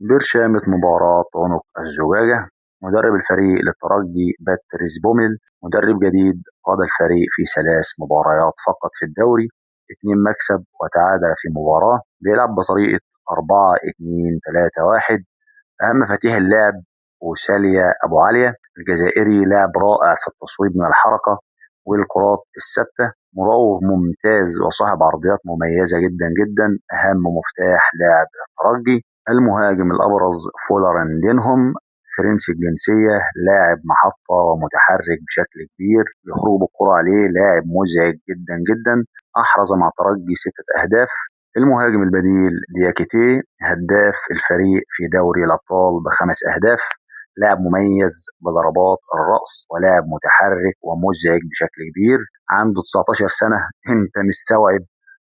برشامة مباراة عنق الزجاجة. مدرب الفريق للترجي باتريس بوميل مدرب جديد قاد الفريق في 3 مباريات فقط في الدوري، 2 مكسب وتعادل في مباراة. بيلعب بطريقة 4-2-3-1. أهم مفاتيح اللعب: وساليا أبو عليا الجزائري لاعب رائع في التصويب من الحركة والكرات الثابتة، مراوغ ممتاز وصاحب عرضيات مميزة جدا جدا. أهم مفتاح لاعب الترجي المهاجم الأبرز فولارندينهم، فرنسي الجنسية، لاعب محطة ومتحرك بشكل كبير، يخرج بالكرة عليه، لاعب مزعج جدا جدا. أحرز مع ترجي 6 أهداف. المهاجم البديل دياكيتي، هداف الفريق في دوري الأبطال ب5 أهداف، لاعب مميز بضربات الرأس ولاعب متحرك ومزعج بشكل كبير. عنده 19 سنة. انت مستوعب؟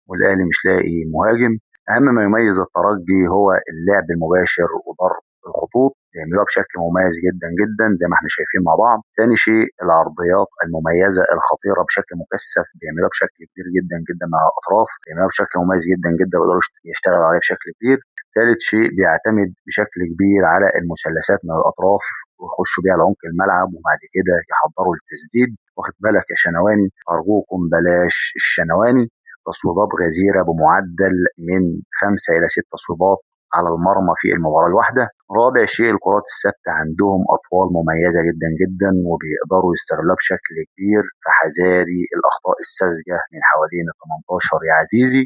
والأهلي مش لاقي مهاجم. أهم ما يميز الترجي هو اللعب المباشر وضرب الخطوط، بيعملوها بشكل مميز جدا جدا زي ما احنا شايفين مع بعض. تاني شيء العرضيات المميزة الخطيرة بشكل مكثف، بيعملوها بشكل كبير جدا جدا مع الأطراف، بيعملوها بشكل مميز جدا جدا ويقدروا يشتغل عليه بشكل كبير. ثالث شيء بيعتمد بشكل كبير على المثلثات من الأطراف، ويخشوا بيها لعمق الملعب وبعد كده يحضروا التسديد. واخد بالك يا شنواني؟ أرجوكم بلاش الشنواني. تصويبات غزيرة بمعدل من 5 إلى 6 تصويبات على المرمى في المباراة الواحدة. رابع شيء الكرات الثابتة، عندهم أطوال مميزة جدا جدا وبيقدروا يستغلوها بشكل كبير، فحذاري الأخطاء الساذجة من حوالين ال 18 يا عزيزي.